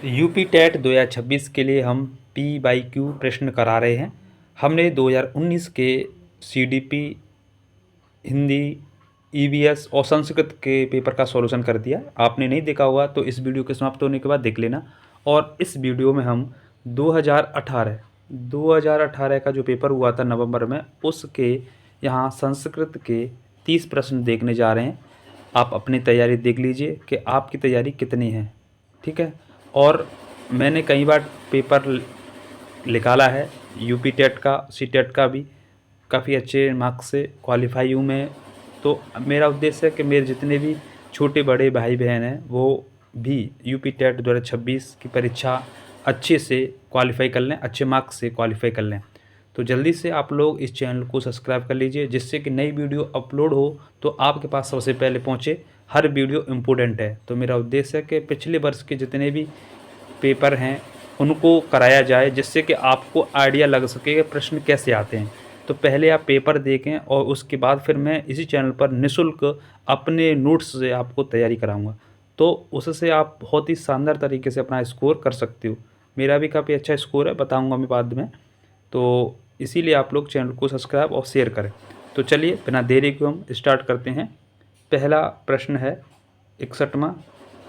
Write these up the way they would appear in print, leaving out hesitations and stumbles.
UP TET 2026 के लिए हम पी बाई क्यू प्रश्न करा रहे हैं। हमने 2019 के सीडीपी, हिंदी, ईवीएस और संस्कृत के पेपर का सॉल्यूशन कर दिया। आपने नहीं देखा होगा तो इस वीडियो के समाप्त होने के बाद देख लेना। और इस वीडियो में हम 2018 का जो पेपर हुआ था नवंबर में, उसके यहाँ संस्कृत के 30 प्रश्न देखने जा रहे हैं। आप अपनी तैयारी देख लीजिए कि आपकी तैयारी कितनी है, ठीक है। और मैंने कई बार पेपर निकाला है, यूपी टेट का, सी टेट का भी काफ़ी अच्छे मार्क्स से क्वालिफाई हूँ मैं। तो मेरा उद्देश्य है कि मेरे जितने भी छोटे बड़े भाई बहन हैं वो भी यूपी टेट 2026 की परीक्षा अच्छे से क्वालिफाई कर लें, अच्छे मार्क्स से क्वालिफाई कर लें। तो जल्दी से आप लोग इस चैनल को सब्सक्राइब कर लीजिए, जिससे कि नई वीडियो अपलोड हो तो आपके पास सबसे पहले पहुंचे। हर वीडियो इम्पोर्टेंट है, तो मेरा उद्देश्य है कि पिछले वर्ष के जितने भी पेपर हैं उनको कराया जाए, जिससे कि आपको आइडिया लग सके कि प्रश्न कैसे आते हैं। तो पहले आप पेपर देखें और उसके बाद फिर मैं इसी चैनल पर निःशुल्क अपने नोट्स से आपको तैयारी कराऊंगा। तो उससे आप बहुत ही शानदार तरीके से अपना स्कोर कर सकते हो। मेरा भी काफ़ी अच्छा स्कोर है, बताऊंगा मैं बाद में। तो इसीलिए आप लोग चैनल को सब्सक्राइब और शेयर करें। तो चलिए बिना देरी के हम स्टार्ट करते हैं। पहला प्रश्न है 61वां।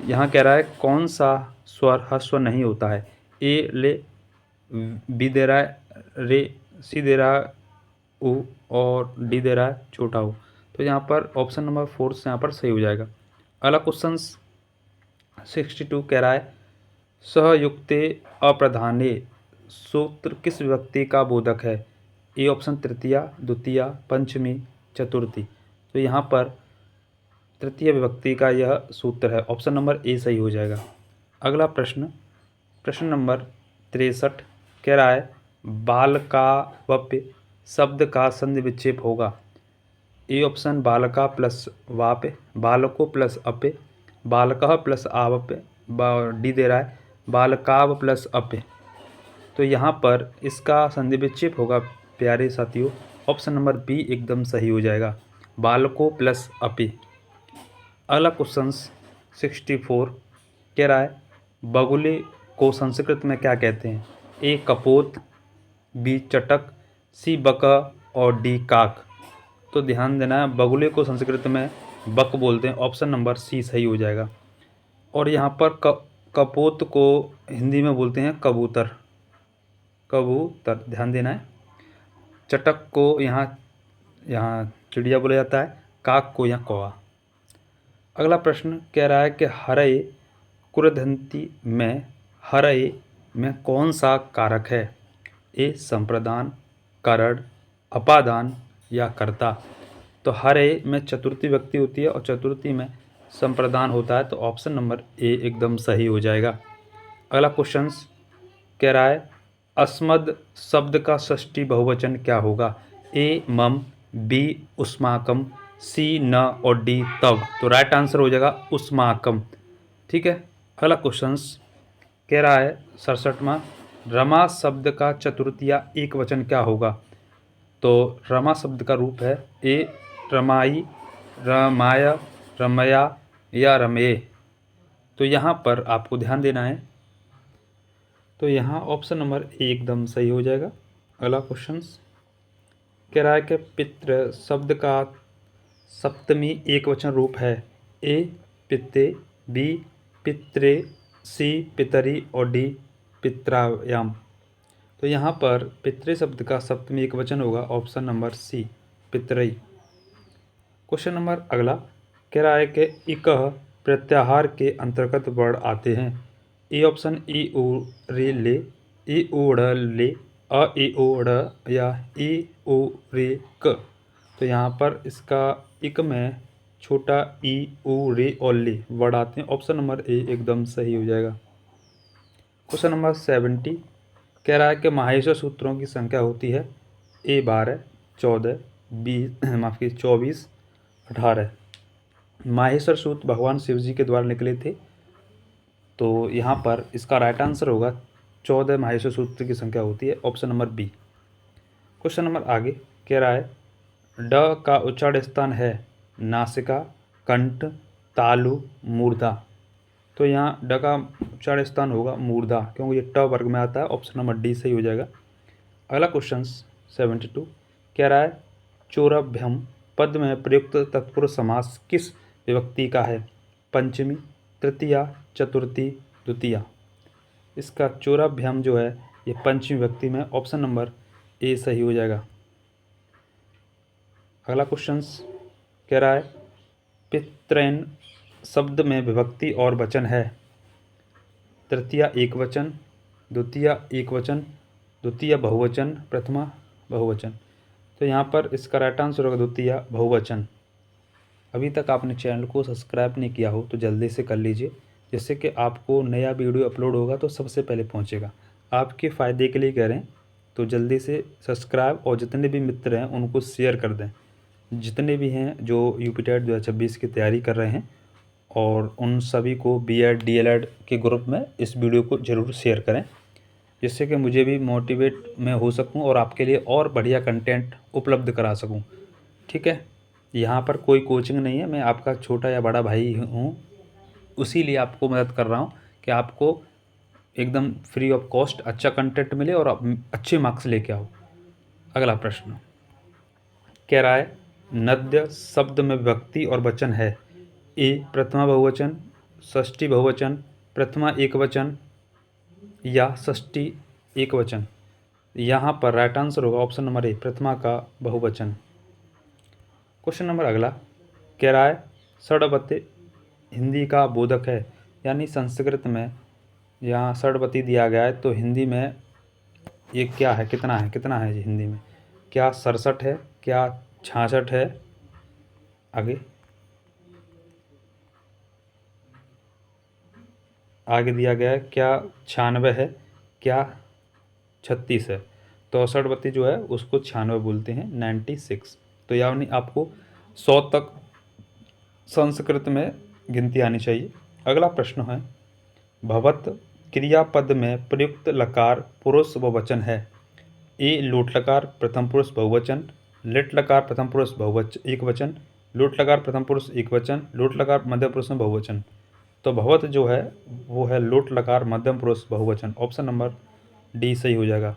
यहाँ कह रहा है कौन सा स्वर ह्रस्व नहीं होता है। ए ले, बी दे रहा है रे, सी दे रहा है ऊ और डी दे रहा है छोटा ऊ। तो यहाँ पर ऑप्शन नंबर 4 से यहाँ पर सही हो जाएगा। अगला क्वेश्चन 62 कह रहा है सहयुक्ते अप्रधाने सूत्र किस विभक्ति का बोधक है। ए ऑप्शन तृतीया, द्वितीया, पंचमी, चतुर्थी। तो यहाँ पर तृतीय विभक्ति का यह सूत्र है, ऑप्शन नंबर ए सही हो जाएगा। अगला प्रश्न, प्रश्न नंबर 63 कह रहा है बालकावप्य शब्द का संधि विच्छेप होगा। ए ऑप्शन बालका प्लस वाप्य, बालको प्लस अप्य, बालकः प्लस आवप्य, डी दे रहा है बालकाव प्लस अप्य। तो यहाँ पर इसका संधि विच्छेप होगा प्यारे साथियों, ऑप्शन नंबर बी एकदम सही हो जाएगा, बालको प्लस अपि। अगला क्वेश्चन 64 कह रहा है बगुले को संस्कृत में क्या कहते हैं। ए कपोत, बी चटक, सी बका और डी काक। तो ध्यान देना है, बगुले को संस्कृत में बक बोलते हैं, ऑप्शन नंबर सी सही हो जाएगा। और यहाँ पर कपोत को हिंदी में बोलते हैं कबूतर, कबूतर ध्यान देना है। चटक को यहाँ चिड़िया बोला जाता है, काक को यहाँ कौवा। अगला प्रश्न कह रहा है कि हरय कुरदंती में हरय में कौन सा कारक है। ए संप्रदान, करण, अपादान या कर्ता। तो हरय में चतुर्थी विभक्ति होती है और चतुर्थी में संप्रदान होता है, तो ऑप्शन नंबर ए एकदम सही हो जाएगा। अगला क्वेश्चन कह रहा है अस्मद शब्द का षष्ठी बहुवचन क्या होगा। ए मम, बी उस्माकम, सी न और डी तव। तो राइट आंसर हो जाएगा उस्माकम, ठीक है। अगला क्वेश्चन कह रहा है 67वां रमा शब्द का चतुर्थीया एक वचन क्या होगा। तो रमा शब्द का रूप है ए रमाई, रमाय, रमया या रमे। तो यहाँ पर आपको ध्यान देना है, तो यहाँ ऑप्शन नंबर ए एकदम सही हो जाएगा। अगला क्वेश्चन कह रहा है कि पितृ शब्द का सप्तमी एक वचन रूप है। ए पित्ते, बी पित्रे, सी पितरी और डी पित्रायाम। तो यहाँ पर पितृ शब्द का सप्तमी एक वचन होगा, ऑप्शन नंबर सी पितरई। क्वेश्चन नंबर अगला कह रहा है कि इकह प्रत्याहार के अंतर्गत वर्ण आते हैं। ए ऑप्शन ई ओ रे ले, ए ओ ड़ ले, अ ए ओ ड़ या ए ओ रे क। तो यहाँ पर इसका इक में छोटा ई ओ रे और ले वर्ड आते हैं, ऑप्शन नंबर ए एकदम सही हो जाएगा। क्वेश्चन नंबर 70 कह रहा है कि माहेश्वर सूत्रों की संख्या होती है। ए 12, 14, 20 माफ़ कीजिए 24, 18। माहेश्वर सूत्र भगवान शिव जी के द्वारा निकले थे, तो यहाँ पर इसका राइट आंसर होगा 14 माहेश्वर सूत्र की संख्या होती है, option number B. Question number आगे कह रहा है ड का उच्चारण स्थान है नासिका, कंठ, तालु, मूर्धा। तो यहाँ ड का उच्चारण स्थान होगा मूर्धा, क्योंकि ये ट वर्ग में आता है। ऑप्शन नंबर डी सही हो जाएगा। अगला क्वेश्चन 72 कह रहा है चोरभ्यम पद में प्रयुक्त तत्पुरुष समास किस विभक्ति का है? पंचमी, तृतीया, चतुर्थी, द्वितीया। इसका चोराभ्याम जो है ये पंचमी विभक्ति में, ऑप्शन नंबर ए सही हो जाएगा। अगला क्वेश्चन कह रहा है पित्रैन शब्द में विभक्ति और वचन है? तृतीया एक वचन, द्वितीया एक वचन, द्वितीय बहुवचन, प्रथमा बहुवचन। तो यहाँ पर इसका राइट आंसर होगा द्वितीय बहुवचन। अभी तक आपने चैनल को सब्सक्राइब नहीं किया हो तो जल्दी से कर लीजिए, जिससे कि आपको नया वीडियो अपलोड होगा तो सबसे पहले पहुँचेगा। आपके फ़ायदे के लिए कह रहे हैं, तो जल्दी से सब्सक्राइब और जितने भी मित्र हैं उनको शेयर कर दें। जितने भी हैं जो यूपी टेट 2026 की तैयारी कर रहे हैं, और उन सभी को बीएड डीएलएड के ग्रुप में इस वीडियो को ज़रूर शेयर करें, जिससे कि मुझे भी मोटिवेट मैं हो सकूं और आपके लिए और बढ़िया कंटेंट उपलब्ध करा सकूं। ठीक है, यहाँ पर कोई कोचिंग नहीं है, मैं आपका छोटा या बड़ा भाई हूँ, उसीलिए आपको मदद कर रहा हूँ कि आपको एकदम फ्री ऑफ कॉस्ट अच्छा कंटेंट मिले और आप अच्छे मार्क्स लेके आओ। अगला प्रश्न कह रहा है नद्य शब्द में विभक्ति और वचन है? ए प्रथमा बहुवचन, षष्ठी बहुवचन, प्रथमा एकवचन या षष्ठी एकवचन। यहाँ पर राइट आंसर होगा ऑप्शन नंबर ए प्रथमा का बहुवचन। क्वेश्चन नंबर अगला कह रहा है षड्वति हिंदी का बोधक है, यानी संस्कृत में यहाँ षड्वति दिया गया है तो हिंदी में ये क्या है, कितना है हिंदी में? क्या 67 है, क्या 66 है? आगे दिया गया है क्या 96 है, क्या 36 है? तो षड्वति जो है उसको 96 बोलते हैं, 96। तो यानी आपको 100 तक संस्कृत में गिनती आनी चाहिए। अगला प्रश्न है भवत क्रियापद में प्रयुक्त लकार पुरुष बहुवचन है? ए लोट लकार प्रथम पुरुष बहुवचन, लिट लकार प्रथम पुरुष बहुवचन एक वचन, लोट लकार प्रथम पुरुष एक वचन, लोट लकार मध्यम पुरुष में बहुवचन। तो भवत जो है वो है लोट लकार मध्यम पुरुष बहुवचन, ऑप्शन नंबर डी सही हो जाएगा।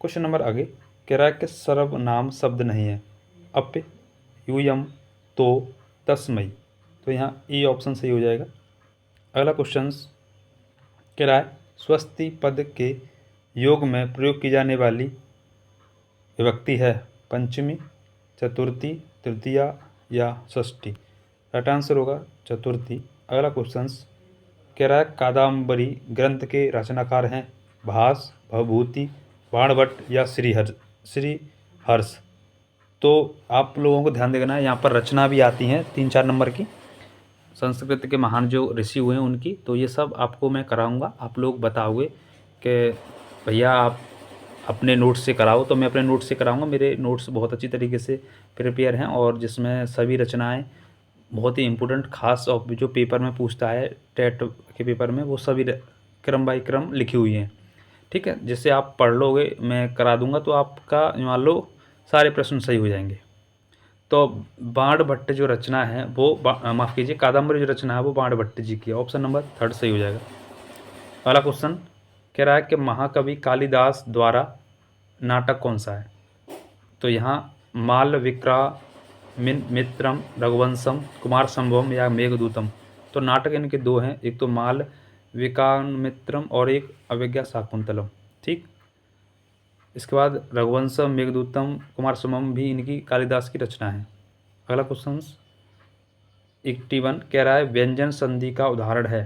क्वेश्चन नंबर आगे कह रहा है कि सर्वनाम शब्द नहीं है? अप, यूयम, तो, तस्मै। तो यहाँ ए ऑप्शन सही हो जाएगा। अगला क्वेश्चन कह रहा है स्वस्ति पद के योग में प्रयोग की जाने वाली विभक्ति है? पंचमी, चतुर्थी, तृतीया या षष्ठी। राइट आंसर होगा चतुर्थी। अगला क्वेश्चन कह रहा है कादम्बरी ग्रंथ के रचनाकार हैं? भास, भवभूति, बाणभट्ट या श्रीहर्ष। तो आप लोगों को ध्यान देना है, यहाँ पर रचना भी आती हैं 3-4 नंबर की, संस्कृत के महान जो ऋषि हुए हैं उनकी। तो ये सब आपको मैं कराऊंगा, आप लोग बताओगे कि भैया आप अपने नोट्स से कराओ, तो मैं अपने नोट्स से कराऊंगा। मेरे नोट्स बहुत अच्छी तरीके से प्रिपेयर हैं और जिसमें सभी रचनाएं बहुत ही इम्पोर्टेंट खास और जो पेपर में पूछता है टेट के पेपर में, वो सभी क्रम बाई क्रम लिखी हुई हैं। ठीक है, जिससे आप पढ़ लोगे, मैं करा दूंगा तो आपका मान लो सारे प्रश्न सही हो जाएंगे। तो बाणभट्ट जो रचना है वो माफ़ कीजिए, कादम्बरी जो रचना है वो बाणभट्ट जी की है, ऑप्शन नंबर 3 सही हो जाएगा। अगला क्वेश्चन कह रहा है कि महाकवि कालिदास द्वारा नाटक कौन सा है? तो यहाँ मालविक्रामिन मित्रम, रघुवंशम, कुमार संभवम या मेघदूतम। तो नाटक इनके 2 हैं, एक तो मालविकामित्रम और एक अभिज्ञा शाकुंतलम। ठीक, इसके बाद रघुवंशम, मेघदूतम, कुमार संभवम भी इनकी कालिदास की रचना है। अगला क्वेश्चन 81 कह रहा है व्यंजन संधि का उदाहरण है?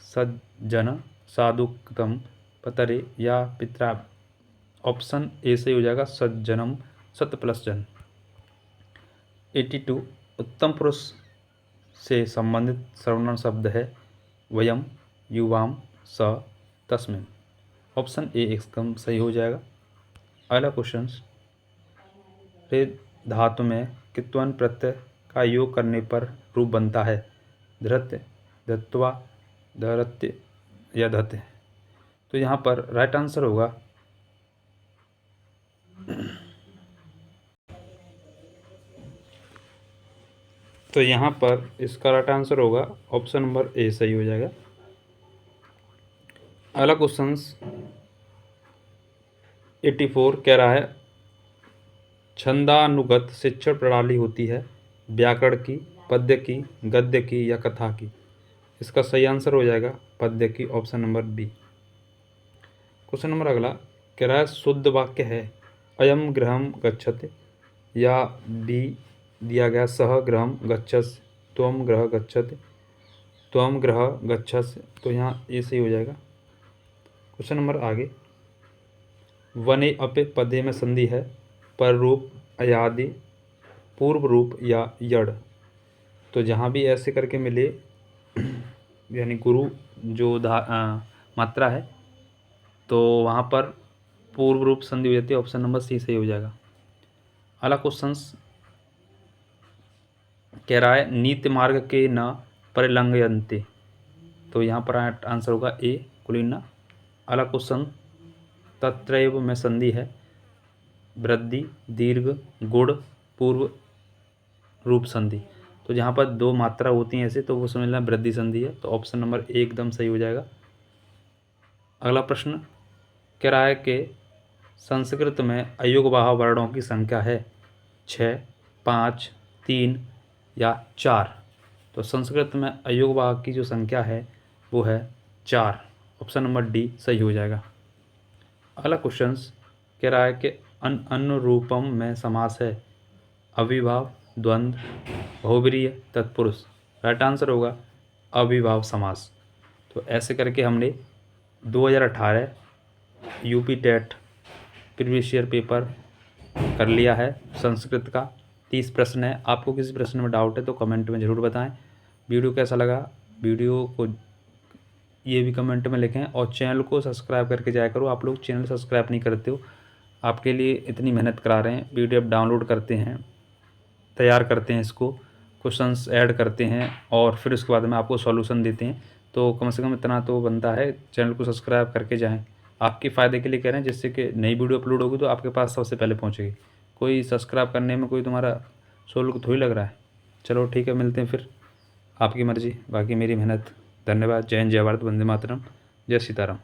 सज्जन, साधुक्तम, पतरे या पित्रा। ऑप्शन ए सही हो जाएगा सज्जनम, सत प्लस जन। 82 उत्तम पुरुष से संबंधित सर्वनाम शब्द है? वयम, युवाम, स, तस्मिन। ऑप्शन ए एकदम सही हो जाएगा। अगला क्वेश्चन रे धातु में कित्वन प्रत्यय का योग करने पर रूप बनता है? धृत्य, धत्वा, धरत्य या धत्य। तो यहाँ पर राइट आंसर होगा तो यहाँ पर इसका राइट आंसर होगा ऑप्शन नंबर ए सही हो जाएगा। अगला क्वेश्चन 84 कह रहा है छंदानुगत शिक्षण प्रणाली होती है व्याकरण की, पद्य की, गद्य की या कथा की। इसका सही आंसर हो जाएगा पद्य की, option number B. Question number अगला कह रहा है शुद्ध वाक्य है अयम गृहम गच्छति, या बी दिया गया सह गृहम गच्छस, त्वम गृह गच्छति, त्वम गृह गच्छस। तो यहाँ ये सही हो जाएगा। क्वेश्चन नंबर आगे वने अपे पदे में संधि है पर रूप अयादि, पूर्व रूप या यड़। तो जहाँ भी ऐसे करके मिले यानी गुरु जो मात्रा है तो वहाँ पर पूर्व रूप संधि हो जाती है, ऑप्शन नंबर सी सही हो जाएगा। अगला क्वेश्चन कह रहा है नीति मार्ग के न परिलंघयन्ते। तो यहाँ पर आंसर होगा ए कुलीना। अगला क्वेश्चन तत्रैव में संधि है वृद्धि, दीर्घ, गुण, पूर्व रूप संधि। तो जहाँ पर दो मात्रा होती हैं ऐसे तो वो समझना वृद्धि संधि है, तो ऑप्शन नंबर ए एकदम सही हो जाएगा। अगला प्रश्न कह रहा है कि संस्कृत में अयुग्मवाह वर्णों की संख्या है 6, 5, 3 या 4। तो संस्कृत में अयुग्मवाह की जो संख्या है वो है 4, ऑप्शन नंबर डी सही हो जाएगा। अगला क्वेश्चन कह रहा है कि अनुरूपम में समास है अविभाव, द्वंद्व, बहुब्रीहि, तत्पुरुष। राइट आंसर होगा अविभाव समास। तो ऐसे करके हमने 2018 UP TET previous year paper कर लिया है। संस्कृत का 30 प्रश्न है। आपको किसी प्रश्न में डाउट है तो कमेंट में ज़रूर बताएं। वीडियो कैसा लगा वीडियो को ये भी कमेंट में लिखें और चैनल को सब्सक्राइब करके जाया करो। आप लोग चैनल सब्सक्राइब नहीं करते हो, आपके लिए इतनी मेहनत करा रहे हैं, पीडीएफ डाउनलोड करते हैं, तैयार करते हैं, इसको क्वेश्चंस ऐड करते हैं और फिर उसके बाद में आपको सॉल्यूशन देते हैं। तो कम से कम इतना तो बनता है, चैनल को सब्सक्राइब करके जाएं। आपके फ़ायदे के लिए कह रहे हैं, जिससे कि नई वीडियो अपलोड होगी तो आपके पास सबसे पहले पहुंचेगी। कोई सब्सक्राइब करने में कोई तुम्हारा शुल्क थोड़ी लग रहा है। चलो ठीक है, मिलते हैं फिर, आपकी मर्ज़ी, बाकी मेरी मेहनत। धन्यवाद। जय हिंद, जय भारत, वंदे मातरम, जय सीताराम।